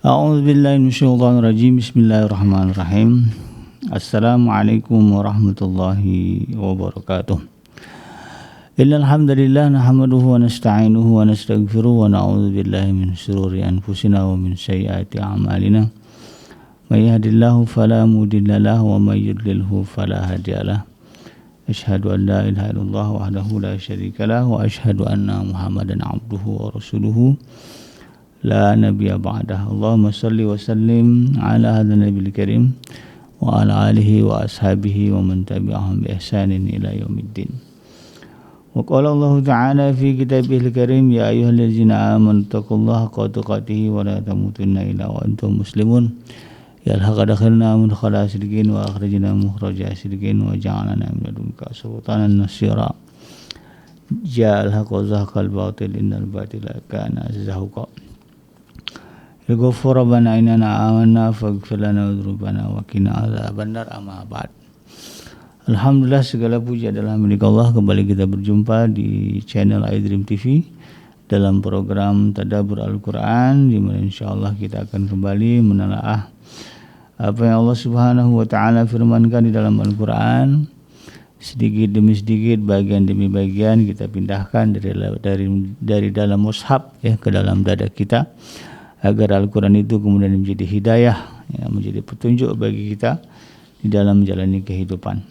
A'udzu billahi minasyaitonir rajim. Bismillahirrahmanirrahim. Assalamualaikum warahmatullahi wabarakatuh. Innal hamdalillah nahmaduhu wa nasta'inuhu wa nastaghfiruh wa na'udzu billahi min shururi anfusina wa min sayyiati a'malina. May yahdihillahu fala mudilla lahu wa may yudlilhu fala hadiya lahu. Asyhadu an la ilaha illallah wahdahu la syarika lahu wa asyhadu anna Muhammadan 'abduhu wa rasuluhu. La nabiyya ba'dah. Allahumma salli wa sallim ala hadzal nabiyil karim wa ala alihi wa ashabihi wa man tabi'ahum bi ihsanin ila yaumiddin. Wa qala Allah ta'ala fi kitabihil karim ya ayyuhallazina amanu taqullaha haqqa tuqatih wa la tamutunna illa wa antum muslimun. Ya laqad dakhalna mudkhala sidqin wa akhrajna mukhraja sidqin wa ja'alna min ladunka sultanan nasira. Ja'al haqqa zahaqal batil innal batila kana zahuqa. Ghafur rabbana innana amanna faghfir lana dzunubana wa qina adzabannar amma ba'd. Alhamdulillah, segala puji adalah milik Allah. Kembali kita berjumpa di channel iDream TV dalam program Tadabbur Al-Quran, di mana insyaallah kita akan kembali menelaah apa yang Allah Subhanahu wa taala firmankan di dalam Al-Quran. Sedikit demi sedikit, bagian demi bagian kita pindahkan dari dalam mushaf ke dalam dada kita, agar Al-Quran itu kemudian menjadi hidayah, menjadi petunjuk bagi kita di dalam menjalani kehidupan.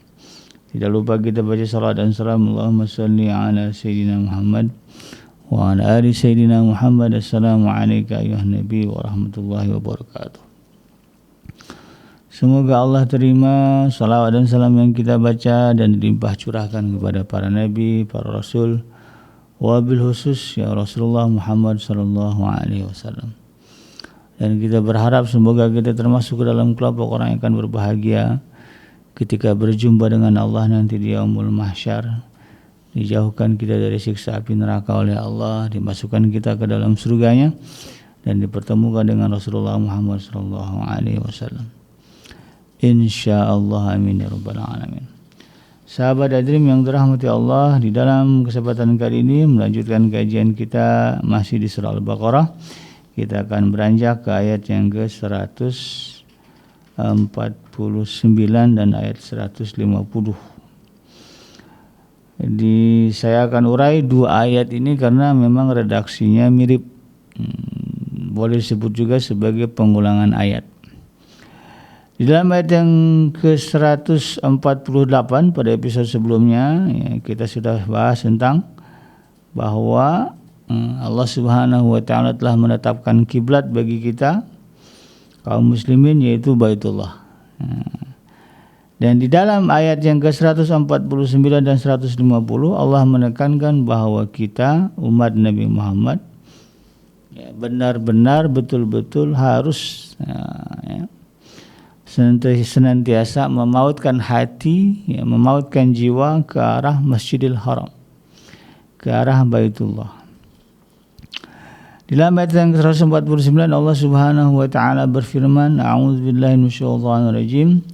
Tidak lupa kita baca salat dan salam Allahumma salli ala Sayyidina Muhammad wa ala ali Sayyidina Muhammad. Assalamualaikum ayuhan Nabi wa rahmatullahi wabarakatuh. Semoga Allah terima salawat dan salam yang kita baca dan dilimpah curahkan kepada para nabi, para rasul, wabil khusus ya Rasulullah Muhammad sallallahu alaihi wasallam. Dan kita berharap semoga kita termasuk ke dalam kelompok orang yang akan berbahagia ketika berjumpa dengan Allah nanti di yaumul mahsyar. Dijauhkan kita dari siksa api neraka oleh Allah, dimasukkan kita ke dalam surganya, dan dipertemukan dengan Rasulullah Muhammad sallallahu alaihi wasallam. Insyaallah, amin ya rabbal alamin. Sahabat iDream yang dirahmati Allah, di dalam kesempatan kali ini melanjutkan kajian kita masih di surah Al-Baqarah. Kita akan beranjak ke ayat yang ke-149 dan ayat 150. Saya akan urai dua ayat ini karena memang redaksinya mirip. Boleh disebut juga sebagai pengulangan ayat. Di dalam ayat yang ke-148 pada episode sebelumnya, kita sudah bahas tentang bahwa Allah Subhanahu wa taala telah menetapkan kiblat bagi kita kaum muslimin, yaitu Baitullah. Dan di dalam ayat yang ke-149 dan 150 Allah menekankan bahwa kita umat Nabi Muhammad benar-benar betul-betul harus senantiasa memautkan hati, memautkan jiwa ke arah Masjidil Haram, ke arah Baitullah. Di dalam ayat yang ke-149 Allah Subhanahu wa taala berfirman, a'udzubillahi minasyaitonir rajim,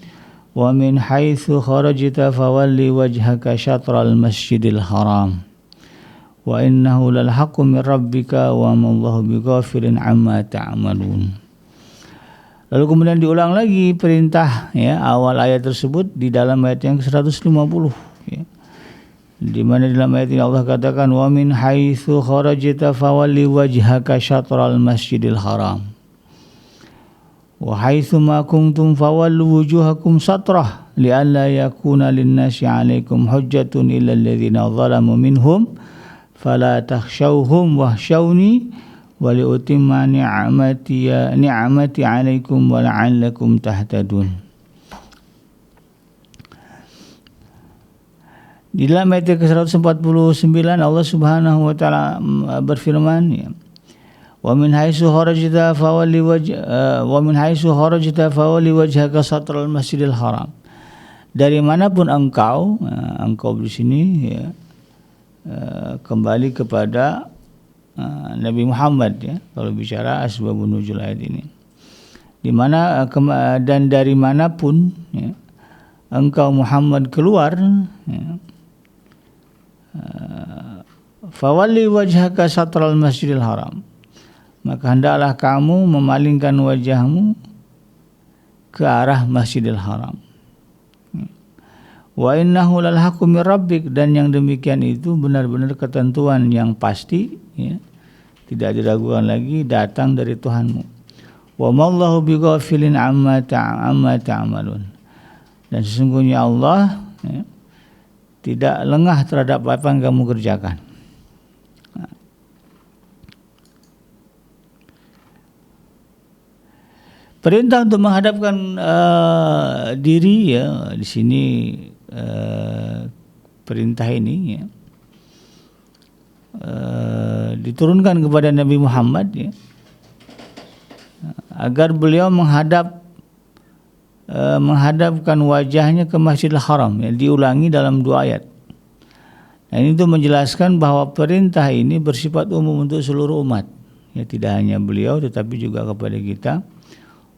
wa min haitsu kharajta fawalli wajhaka syatral masjidil haram wa innahu lal haqqu min rabbika wa ma Allahu bighafirin amma ta'malun. Lalu kemudian diulang lagi perintah awal ayat tersebut di dalam ayat yang ke-150, di mana dalam ayat ini Allah katakan wa min haitsu kharajta fawalli wajhaka syatral masjidil haram wa haitsu ma kuntum fawallu wujuhakum satrah li'alla yakuna lin-nasi 'alaikum hujjatun illa alladhina zalamu minhum fala takhshawhum wakhshawni wa liutimma ni'mati 'alaikum wa la'allakum tahtadun. Di dalam ayat ke-149 Allah Subhanahu wa taala berfirman, wa min haitsu kharajta fawalli wajhaka satral masjidil haram. Dari manapun engkau di sini kembali kepada Nabi Muhammad kalau bicara asbabun nuzul ayat ini. Di mana dan dari manapun engkau Muhammad keluar, fawalli wajhaka satral masjidil haram, maka hendaklah kamu memalingkan wajahmu ke arah Masjidil Haram. Wa innahu lal haqqu mir rabbik, dan yang demikian itu benar-benar ketentuan yang pasti, ya, tidak diragukan lagi, datang dari Tuhanmu. Wa mallahu bighafilin amma ta'malun, dan sesungguhnya Allah, ya, tidak lengah terhadap apa yang kamu kerjakan. Perintah untuk menghadapkan diri, ya, di sini perintah ini, ya, diturunkan kepada Nabi Muhammad, ya, agar beliau menghadapkan wajahnya ke Masjidil Haram, ya, diulangi dalam 2 ayat. Nah, ini untuk menjelaskan bahwa perintah ini bersifat umum untuk seluruh umat, ya, tidak hanya beliau tetapi juga kepada kita,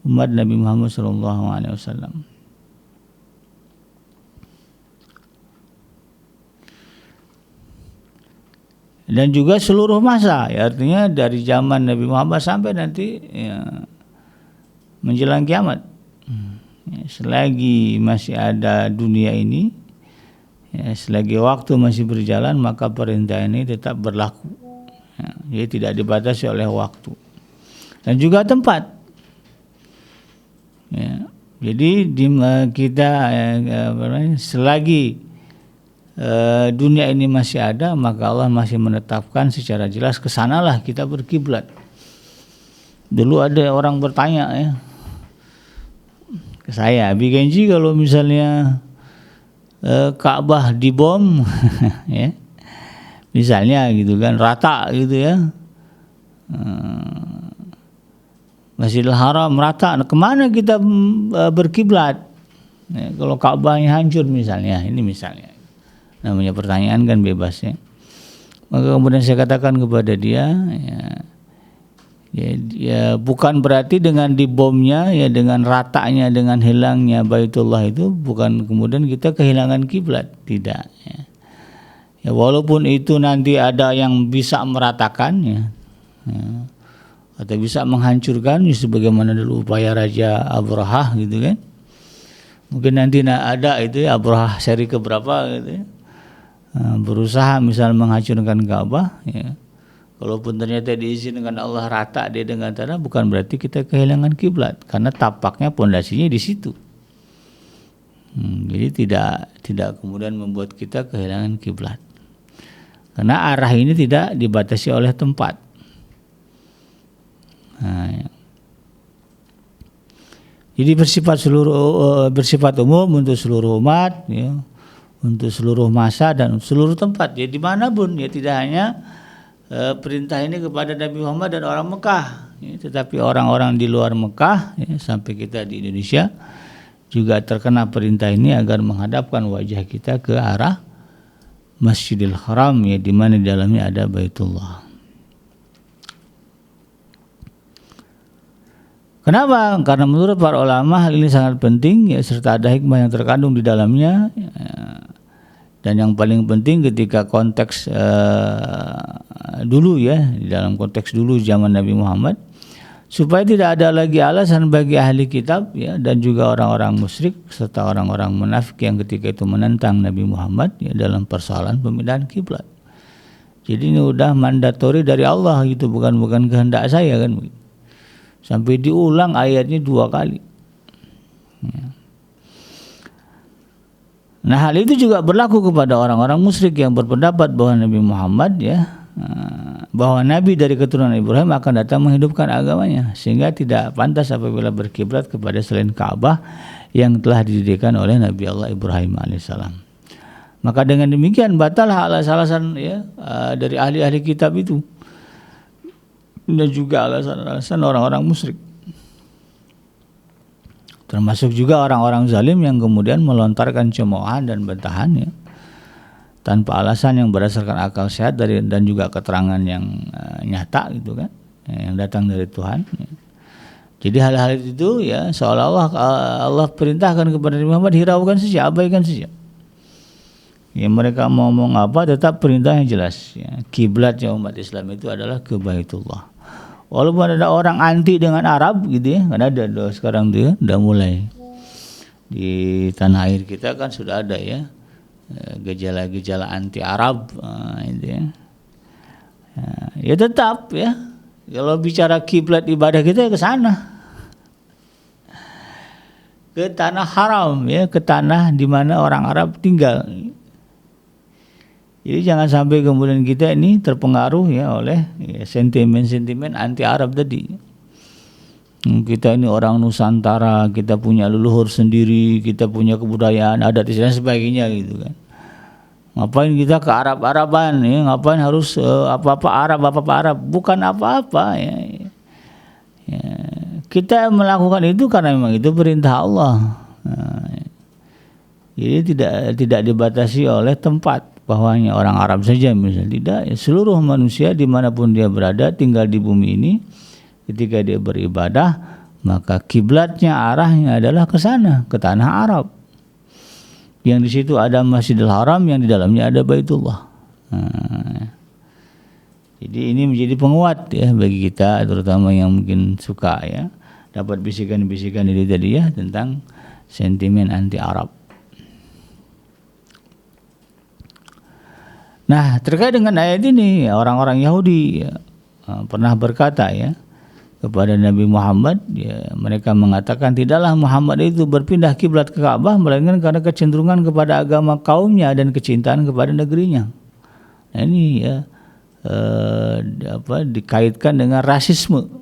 umat Nabi Muhammad SAW. Dan juga seluruh masa, ya, artinya dari zaman Nabi Muhammad sampai nanti, ya, menjelang kiamat. Ya, selagi masih ada dunia ini, ya, selagi waktu masih berjalan, maka perintah ini tetap berlaku, ya, jadi tidak dibatasi oleh waktu dan juga tempat. Ya, jadi kita selagi dunia ini masih ada, maka Allah masih menetapkan secara jelas kesanalah kita berkiblat. Dulu ada orang bertanya, ya, ke saya, Abi Kenji, kalau misalnya Ka'bah dibom, ya, misalnya gitu kan, rata gitu, ya, Masjidil Haram rata, kemana kita berkiblat? Ya, kalau Ka'bahnya hancur misalnya, ini misalnya, namanya pertanyaan kan bebas, ya. Maka kemudian saya katakan kepada dia, ya, bukan berarti dengan dibomnya, ya, dengan ratanya, dengan hilangnya Baitullah itu bukan kemudian kita kehilangan kiblat, tidak, ya. Ya, walaupun itu nanti ada yang bisa meratakan, ya, atau bisa menghancurkan, sebagaimana dulu upaya Raja Abrahah gitu kan. Mungkin nanti ada itu, ya, Abrahah seri keberapa gitu, ya, berusaha misal menghancurkan Ka'bah, ya. Kalaupun ternyata diizinkan Allah rata dia dengan tanah, bukan berarti kita kehilangan kiblat, karena tapaknya pondasinya di situ. Jadi tidak kemudian membuat kita kehilangan kiblat, karena arah ini tidak dibatasi oleh tempat. Nah, ya. Jadi bersifat umum untuk seluruh umat, ya, untuk seluruh masa dan seluruh tempat, ya, dimanapun, ya, tidak hanya perintah ini kepada Nabi Muhammad dan orang Mekah, ya, tetapi orang-orang di luar Mekah, ya, sampai kita di Indonesia juga terkena perintah ini agar menghadapkan wajah kita ke arah Masjidil Haram, ya, di mana di dalamnya ada Baitullah. Kenapa? Karena menurut para ulama hal ini sangat penting, ya, serta ada hikmah yang terkandung di dalamnya, ya. Dan yang paling penting ketika konteks dulu, ya, di dalam konteks dulu zaman Nabi Muhammad, supaya tidak ada lagi alasan bagi ahli kitab, ya, dan juga orang-orang musyrik serta orang-orang munafik yang ketika itu menentang Nabi Muhammad, ya, dalam persoalan pemindahan kiblat. Jadi ini udah mandatori dari Allah gitu, bukan kehendak saya kan. Sampai diulang ayatnya 2 kali. Ya. Nah, hal itu juga berlaku kepada orang-orang musyrik yang berpendapat bahwa Nabi Muhammad, ya, bahwa Nabi dari keturunan Ibrahim akan datang menghidupkan agamanya, sehingga tidak pantas apabila berkiblat kepada selain Ka'bah yang telah didirikan oleh Nabi Allah Ibrahim alaihissalam. Maka dengan demikian batallah alasan-alasan, ya, dari ahli-ahli kitab itu, dan juga alasan-alasan orang-orang musyrik, termasuk juga orang-orang zalim yang kemudian melontarkan cemoohan dan bantahan, ya, tanpa alasan yang berdasarkan akal sehat dan juga keterangan yang nyata gitu kan, yang datang dari Tuhan, ya. Jadi hal-hal itu, ya, seolah-olah Allah perintahkan kepada Nabi Muhammad, hiraukan saja, abaikan saja. Ya, mereka mau ngomong apa tetap perintahnya jelas, ya. Kiblatnya umat Islam itu adalah ke Baitullah. Walaupun ada orang anti dengan Arab gitu ya, kan ada sekarang tuh ya, udah mulai di tanah air kita kan sudah ada ya gejala-gejala anti Arab itu ya. Ya tetap ya kalau bicara kiblat ibadah kita ya ke sana, ke tanah haram ya, ke tanah di mana orang Arab tinggal. Jadi jangan sampai kemudian kita ini terpengaruh ya oleh ya, sentimen-sentimen anti Arab tadi. Kita ini orang Nusantara, kita punya leluhur sendiri, kita punya kebudayaan, adat dan sebagainya gitu kan. Ngapain kita ke Arab-Araban ya? Ngapain harus apa-apa Arab, bukan apa-apa ya. Ya. Kita melakukan itu karena memang itu perintah Allah. Jadi tidak dibatasi oleh tempat. Bahwa hanya orang Arab saja misalnya, tidak ya, seluruh manusia dimanapun dia berada tinggal di bumi ini, ketika dia beribadah maka kiblatnya arahnya adalah ke sana, ke tanah Arab yang di situ ada Masjidil Haram, yang di dalamnya ada Baitullah. Jadi ini menjadi penguat ya bagi kita, terutama yang mungkin suka ya dapat bisikan-bisikan ini tadi ya tentang sentimen anti Arab. Nah, terkait dengan ayat ini, orang-orang Yahudi ya, pernah berkata ya kepada Nabi Muhammad, ya, mereka mengatakan tidaklah Muhammad itu berpindah kiblat ke Ka'bah melainkan karena kecenderungan kepada agama kaumnya dan kecintaan kepada negerinya. Nah, ini ya dikaitkan dengan rasisme.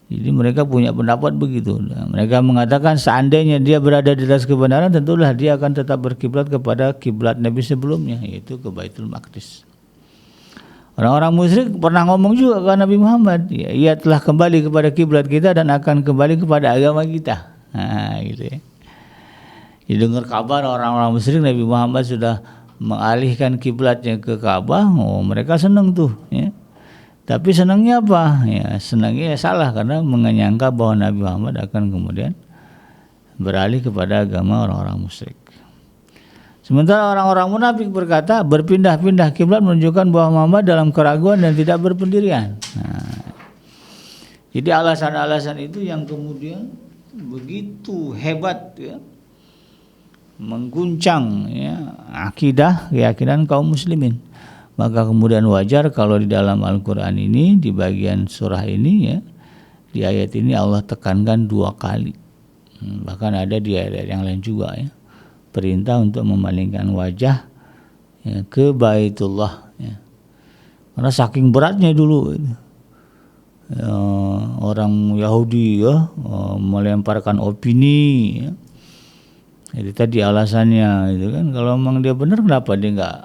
Jadi mereka punya pendapat begitu. Mereka mengatakan seandainya dia berada di atas kebenaran, tentulah dia akan tetap berkiblat kepada kiblat Nabi sebelumnya, yaitu ke Baitul Maqdis. Orang-orang musyrik pernah ngomong juga ke Nabi Muhammad, ya, ia telah kembali kepada kiblat kita dan akan kembali kepada agama kita. Nah, gitu ya. Didengar kabar orang-orang musyrik Nabi Muhammad sudah mengalihkan kiblatnya ke Ka'bah, mereka senang tuh, ya. Tapi senangnya apa? Ya, senangnya ya salah karena menyangka bahwa Nabi Muhammad akan kemudian beralih kepada agama orang-orang musyrik. Sementara orang-orang munafik berkata berpindah-pindah kiblat menunjukkan bahwa Muhammad dalam keraguan dan tidak berpendirian. Nah, jadi alasan-alasan itu yang kemudian begitu hebat ya, mengguncang ya, akidah keyakinan kaum muslimin. Maka kemudian wajar kalau di dalam Al-Quran ini, di bagian surah ini ya, di ayat ini Allah tekankan 2 kali. Bahkan ada di ayat yang lain juga ya, perintah untuk memalingkan wajah ya, ke Baitullah ya. Karena saking beratnya dulu ya, orang Yahudi ya, melemparkan opini ya. Jadi tadi alasannya itu kan, kalau memang dia benar kenapa dia enggak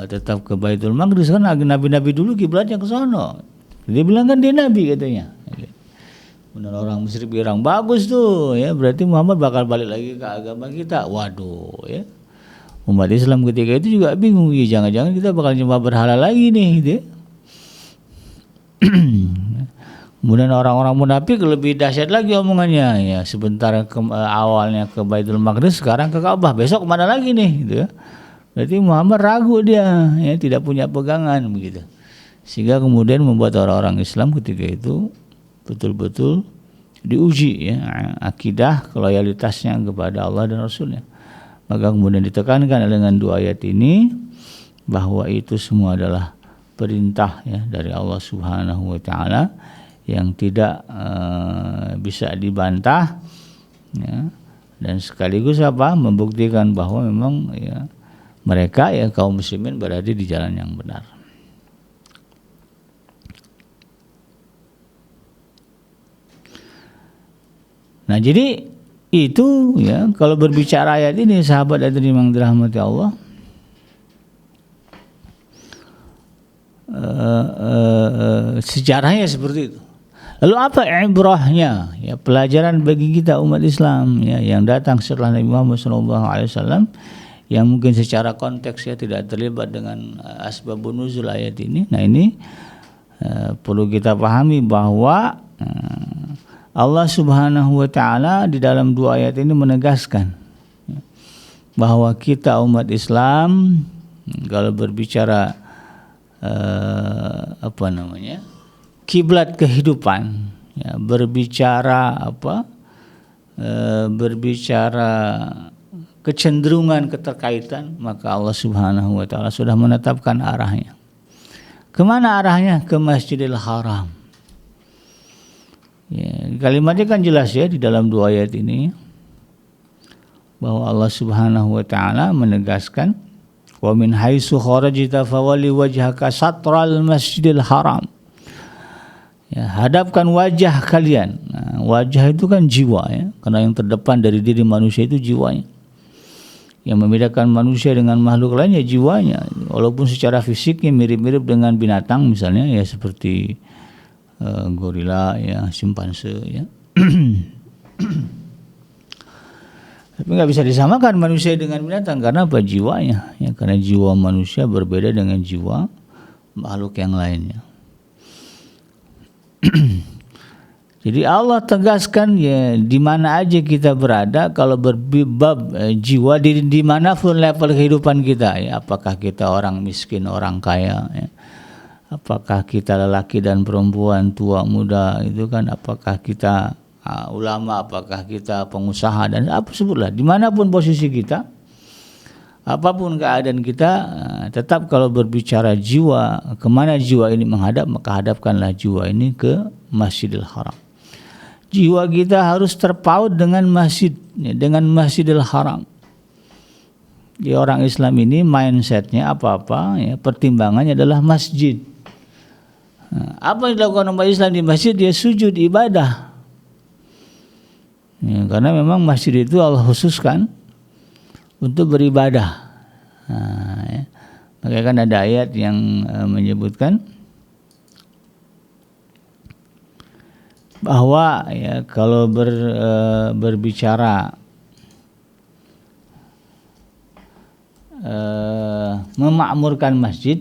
tetap ke Baitul Maqdis, kan nabi-nabi dulu kiblatnya ke sana. Dia bilang kan dia nabi katanya. Benar, orang musyrik bilang bagus tuh ya, berarti Muhammad bakal balik lagi ke agama kita. Waduh ya. Umat Islam ketika itu juga bingung, ya jangan-jangan kita bakal nyembah berhala lagi nih gitu ya. Kemudian orang-orang munafik lebih dahsyat lagi omongannya ya, sebentar awalnya ke Baitul Maqdis, sekarang ke Ka'bah, besok kemana lagi nih gitu ya. Berarti Muhammad ragu dia ya, tidak punya pegangan begitu. Sehingga kemudian membuat orang-orang Islam ketika itu betul-betul diuji ya akidah loyalitasnya kepada Allah dan Rasulnya. Maka kemudian ditekankan dengan 2 ayat ini bahwa itu semua adalah perintah ya dari Allah Subhanahu wa taala yang tidak bisa dibantah ya, dan sekaligus apa? Membuktikan bahwa memang ya mereka ya kaum muslimin berada di jalan yang benar. Nah, jadi itu ya, kalau berbicara ayat ini sahabat dan yang dirahmati Allah, sejarahnya seperti itu. Lalu apa ibrahnya? Ya, pelajaran bagi kita umat Islam ya yang datang setelah Nabi Muhammad SAW, yang mungkin secara konteks ya tidak terlibat dengan asbabun nuzul ayat ini. Nah, ini perlu kita pahami bahwa Allah Subhanahu wa taala di dalam 2 ayat ini menegaskan bahwa kita umat Islam kalau berbicara kiblat kehidupan, ya, berbicara kecenderungan keterkaitan, maka Allah Subhanahu wa taala sudah menetapkan arahnya. Kemana arahnya? Ke Masjidil Haram. Ya, kalimatnya kan jelas ya di dalam dua ayat ini, bahwa Allah Subhanahu wa taala menegaskan, wa min haitsu kharajta fawalli wajhaka satral Masjidil Haram. Ya, hadapkan wajah kalian. Nah, wajah itu kan jiwa ya, karena yang terdepan dari diri manusia itu jiwanya. Yang membedakan manusia dengan makhluk lain ya jiwanya. Walaupun secara fisiknya mirip-mirip dengan binatang misalnya ya, seperti gorila ya, simpanse ya. Tapi nggak bisa disamakan manusia dengan binatang, karena apa? Jiwanya ya, karena jiwa manusia berbeda dengan jiwa makhluk yang lainnya. Jadi Allah tegaskan ya, di mana aja kita berada, kalau berbab jiwa di manapun level kehidupan kita ya, apakah kita orang miskin, orang kaya ya, apakah kita lelaki dan perempuan, tua muda, itu kan, apakah kita ulama, apakah kita pengusaha, dan apa sebutlah, dimanapun posisi kita, apapun keadaan kita, tetap kalau berbicara jiwa, kemana jiwa ini menghadap, maka hadapkanlah jiwa ini ke Masjidil Haram. Jiwa kita harus terpaut dengan masjid, dengan Masjidil Haram. Di orang Islam ini mindsetnya apa-apa ya, pertimbangannya adalah masjid. Nah, apa yang dilakukan umat Islam di masjid? Dia sujud ibadah. Ya, karena memang masjid itu Allah khususkan untuk beribadah. Nah, ya. Makanya kan ada ayat yang menyebutkan bahwa ya, kalau berbicara memakmurkan masjid,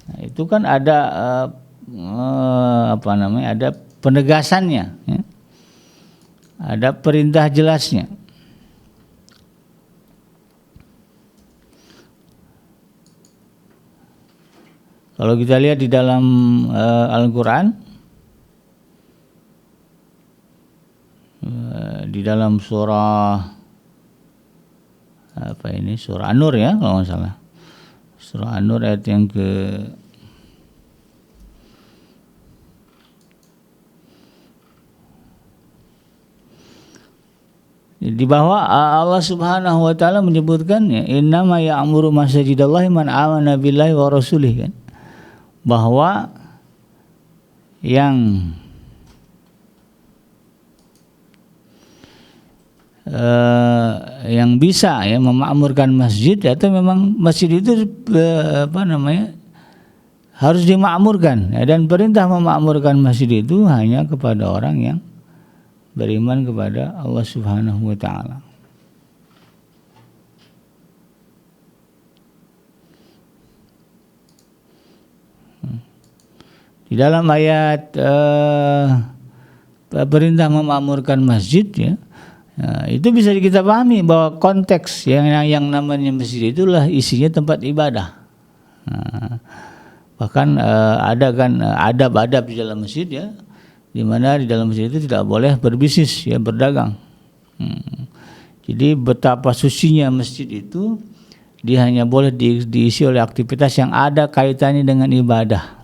nah, itu kan ada ada penegasannya ya. Ada perintah jelasnya. Kalau kita lihat di dalam Al-Quran, di dalam surah surah An-Nur ya, kalau nggak salah, surah An-Nur ayat yang di bawah Allah Subhanahu wa taala menyebutkan ya, innama ya'muru masajidallahi man amana billahi wa rasulih, kan, bahwa yang bisa ya memakmurkan masjid, atau memang masjid itu harus dimakmurkan ya, dan perintah memakmurkan masjid itu hanya kepada orang yang beriman kepada Allah Subhanahu wa taala. Di dalam ayat perintah memakmurkan masjid ya, itu bisa kita pahami bahwa konteks yang namanya masjid itulah isinya tempat ibadah. Bahkan ada kan adab-adab di dalam masjid ya, di mana di dalam masjid itu tidak boleh berbisnis ya, berdagang. Jadi betapa sucinya masjid itu, dia hanya boleh diisi oleh aktivitas yang ada kaitannya dengan ibadah.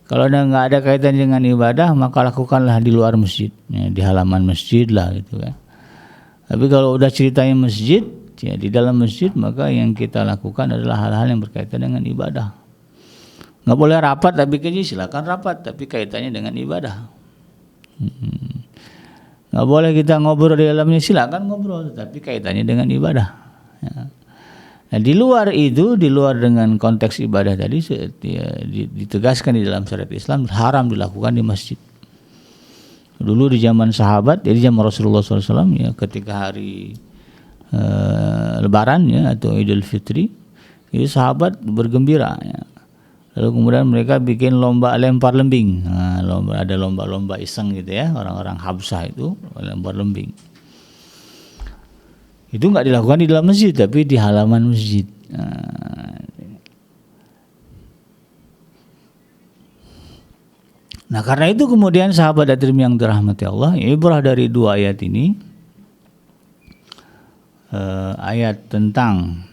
Kalau nggak ada kaitannya dengan ibadah, maka lakukanlah di luar masjid ya, di halaman masjid lah gitu kan. Tapi kalau udah ceritanya masjid ya, di dalam masjid, maka yang kita lakukan adalah hal-hal yang berkaitan dengan ibadah. Nggak boleh rapat, tapi silakan rapat, tapi kaitannya dengan ibadah. Nggak boleh kita ngobrol di dalamnya, silakan ngobrol, tapi kaitannya dengan ibadah. Ya. Nah, di luar itu, di luar dengan konteks ibadah tadi, ditegaskan di dalam syariat Islam haram dilakukan di masjid. Dulu di zaman sahabat, jadi zaman Rasulullah SAW ya, ketika hari Lebaran ya, atau Idul Fitri, itu sahabat bergembira ya. Lalu kemudian mereka bikin lomba lempar lembing. Nah, ada lomba-lomba iseng gitu ya, orang-orang Habsah itu lempar lembing. Itu nggak dilakukan di dalam masjid, tapi di halaman masjid. Nah, karena itu kemudian sahabat At-Tirmidzi yang dirahmati Allah, ibrah dari dua ayat ini, ayat tentang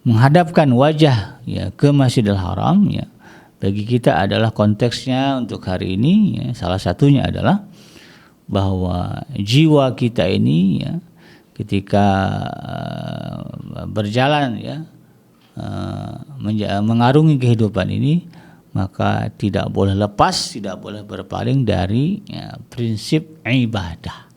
menghadapkan wajah ya ke Masjidil Haram ya, bagi kita adalah konteksnya untuk hari ini ya, salah satunya adalah bahwa jiwa kita ini ya, ketika berjalan ya, mengarungi kehidupan ini, maka tidak boleh lepas, tidak boleh berpaling dari ya, prinsip ibadah.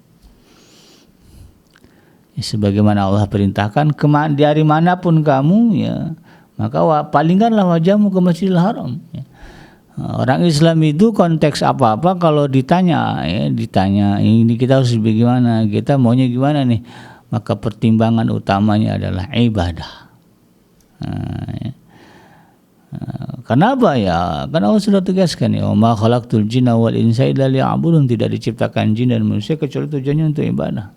Sebagaimana Allah perintahkan, dari manapun kamu ya, maka palingkanlah wajahmu ke Masjidil Haram. Ya. Orang Islam itu konteks apa-apa kalau ditanya ini kita harus bagaimana, kita maunya gimana nih, maka pertimbangan utamanya adalah ibadah. Kenapa ya? Karena Allah sudah tegaskan ya, ma khalaqtul jinna wal insa illa liya'budun, tidak diciptakan jin dan manusia kecuali tujuannya untuk ibadah.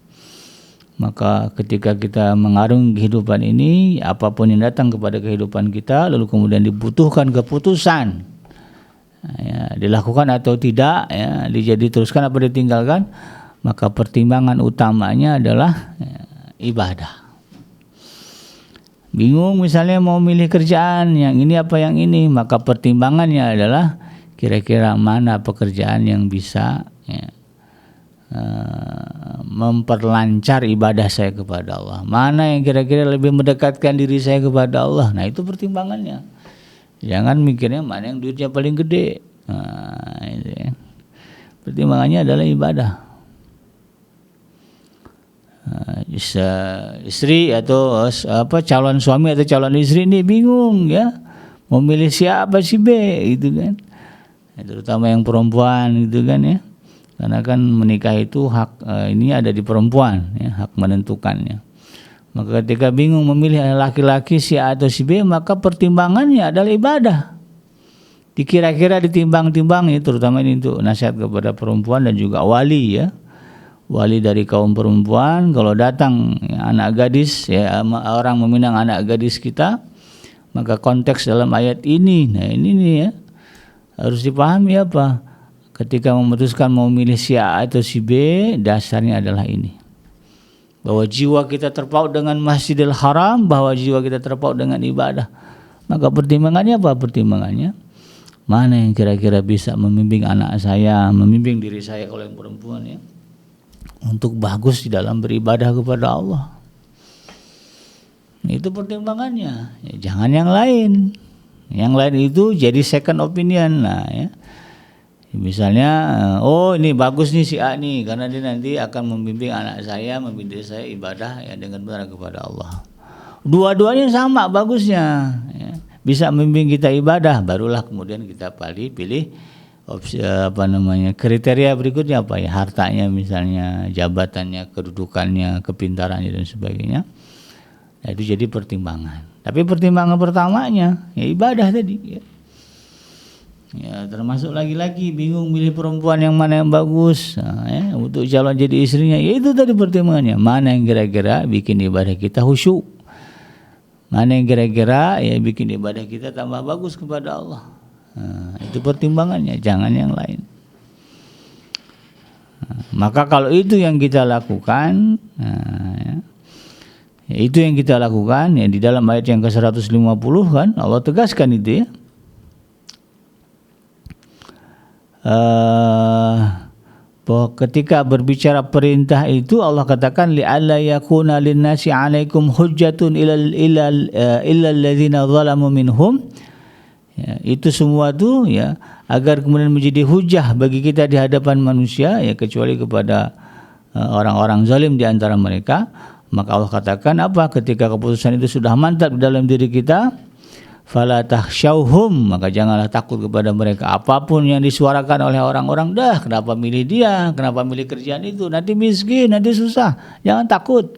Maka ketika kita mengarungi kehidupan ini, apapun yang datang kepada kehidupan kita, lalu kemudian dibutuhkan keputusan ya, dilakukan atau tidak ya, diteruskan apa ditinggalkan, maka pertimbangan utamanya adalah ya, ibadah. Bingung misalnya mau milih kerjaan yang ini apa yang ini, maka pertimbangannya adalah kira-kira mana pekerjaan yang bisa ya, memperlancar ibadah saya kepada Allah, mana yang kira-kira lebih mendekatkan diri saya kepada Allah. Nah, itu pertimbangannya. Jangan mikirnya mana yang duitnya paling gede. Itu ya. Pertimbangannya adalah ibadah. Istri atau calon suami atau calon istri ini bingung ya, mau milih siapa si B gitu kan, terutama yang perempuan gitu kan ya, karena kan menikah itu hak ini ada di perempuan ya, hak menentukannya. Maka ketika bingung memilih laki-laki si A atau si B, maka pertimbangannya adalah ibadah. Dikira-kira ditimbang-timbang ya, terutama ini untuk nasihat kepada perempuan dan juga wali ya. Wali dari kaum perempuan, kalau datang ya, anak gadis ya, orang meminang anak gadis kita, maka konteks dalam ayat ini, nah ini nih ya, harus dipahami apa? Ketika memutuskan mau milih si A atau si B, dasarnya adalah ini, bahwa jiwa kita terpaut dengan Masjidil Haram, bahwa jiwa kita terpaut dengan ibadah. Maka pertimbangannya apa? Pertimbangannya mana yang kira-kira bisa membimbing anak saya, membimbing diri saya kalau yang perempuan ya, untuk bagus di dalam beribadah kepada Allah. Itu pertimbangannya. Ya, jangan yang lain. Yang lain itu jadi second opinion. Nah, ya. Misalnya, oh ini bagus nih si A nih, karena dia nanti akan membimbing anak saya, membimbing saya ibadah ya dengan benar kepada Allah. Dua-duanya sama bagusnya. Ya. Bisa membimbing kita ibadah, barulah kemudian kita pilih opsi kriteria berikutnya apa ya, hartanya misalnya, jabatannya, kedudukannya, kepintarannya dan sebagainya. Nah, itu jadi pertimbangan. Tapi pertimbangan pertamanya ya ibadah tadi ya. Ya, termasuk lagi-lagi bingung milih perempuan yang mana yang bagus ya, untuk calon jadi istrinya. Ya itu tadi pertimbangannya, mana yang kira-kira bikin ibadah kita khusyuk, mana yang kira-kira ya bikin ibadah kita tambah bagus kepada Allah. Nah, itu pertimbangannya, jangan yang lain. Maka kalau itu yang kita lakukan, ya, itu yang kita lakukan ya, di dalam ayat yang ke-150 kan Allah tegaskan itu ya. Bahwa ketika berbicara perintah itu Allah katakan li'alla yakuna linnasi 'alaikum hujjatun illa alladzina zalamu minhum. Ya, itu semua tuh ya agar kemudian menjadi hujah bagi kita di hadapan manusia ya, kecuali kepada orang-orang zalim di antara mereka. Maka Allah katakan apa? Ketika keputusan itu sudah mantap dalam diri kita, fala takhshawhum, maka janganlah takut kepada mereka. Apapun yang disuarakan oleh orang-orang, dah kenapa milih dia, kenapa milih kerjaan itu, nanti miskin, nanti susah, jangan takut.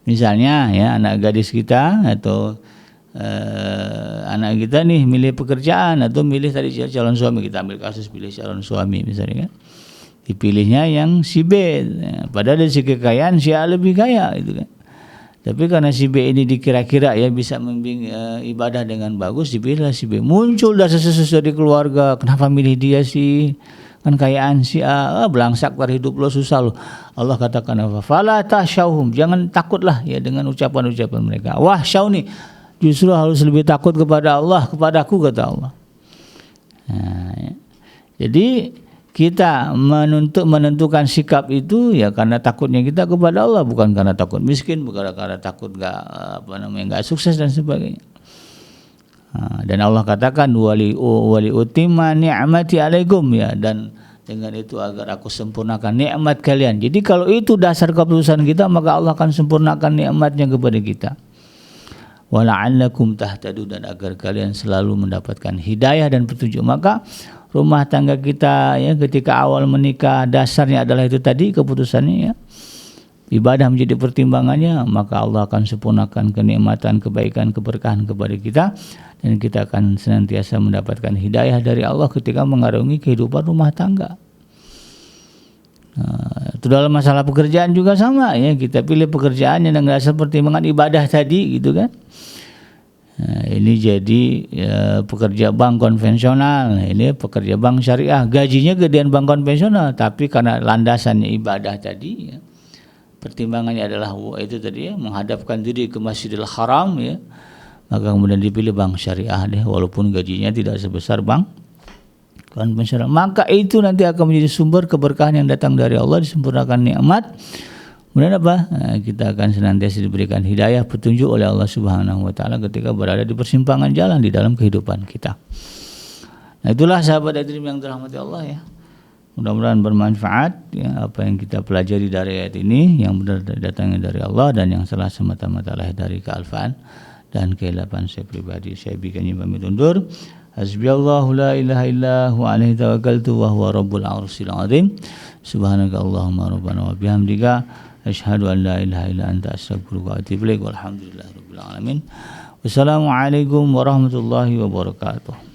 Misalnya ya anak gadis kita atau anak kita nih milih pekerjaan atau milih tadi calon suami, kita ambil kasus pilih calon suami misalnya kan, dipilihnya yang si B, padahal dari segi kekayaan si A lebih kaya itu kan, tapi karena si B ini dikira-kira ya bisa membimbing ibadah dengan bagus, dipilih si B. Muncul dasar-dasar dari keluarga, kenapa milih dia sih, kan kayaan si A, belangsak terhidup lo, susah lo. Allah katakan apa? Fala tasyauhum, jangan takutlah ya dengan ucapan-ucapan mereka. Wah syauni, justru harus lebih takut kepada Allah, kepadaku, kata Allah. Nah, ya. Jadi kita menentukan sikap itu ya karena takutnya kita kepada Allah, bukan karena takut miskin, bukan karena takut nggak sukses dan sebagainya. Dan Allah katakan wali utimma ni'mati alaikum, ya, dan dengan itu agar aku sempurnakan nikmat kalian. Jadi kalau itu dasar keputusan kita, maka Allah akan sempurnakan nikmatnya kepada kita. Wala'allakum tahtadu, dan agar kalian selalu mendapatkan hidayah dan petunjuk. Maka rumah tangga kita ya ketika awal menikah dasarnya adalah itu tadi keputusannya ya. Ibadah menjadi pertimbangannya, maka Allah akan sempurnakan kenikmatan, kebaikan, keberkahan kepada kita, dan kita akan senantiasa mendapatkan hidayah dari Allah ketika mengarungi kehidupan rumah tangga. Itu dalam masalah pekerjaan juga sama ya, kita pilih pekerjaan yang dasar pertimbangan ibadah tadi gitu kan. Ini jadi pekerja bank konvensional, ini pekerja bank syariah, gajinya gedean bank konvensional, tapi karena landasannya ibadah tadi ya, pertimbangannya adalah itu tadi ya, menghadapkan diri ke Masjidil Haram ya, maka kemudian dipilih bank syariah deh, walaupun gajinya tidak sebesar bank konvensional. Maka itu nanti akan menjadi sumber keberkahan yang datang dari Allah, disempurnakan nikmat. Kemudian apa? Kita akan senantiasa diberikan hidayah, petunjuk oleh Allah Subhanahu wa taala ketika berada di persimpangan jalan di dalam kehidupan kita. Nah, itulah sahabat Dream yang dirahmati Allah ya. Mudah-mudahan bermanfaat ya, apa yang kita pelajari dari ayat ini, yang benar datangnya dari Allah dan yang salah semata-mata lahir dari kealfaan dan kehilapan saya pribadi. Saya bikinnya pamit undur. Hasbiyallahu la ilaha illa huwa alaihi tawakkaltu wa huwa rabbul arsyil azim. Subhanaka Allahumma rabbana wa bihamdika asyhadu an la ilaha illa anta astaghfiruka wa atubu ilaik. Walhamdulillahirabbil alamin. Wassalamualaikum warahmatullahi wabarakatuh.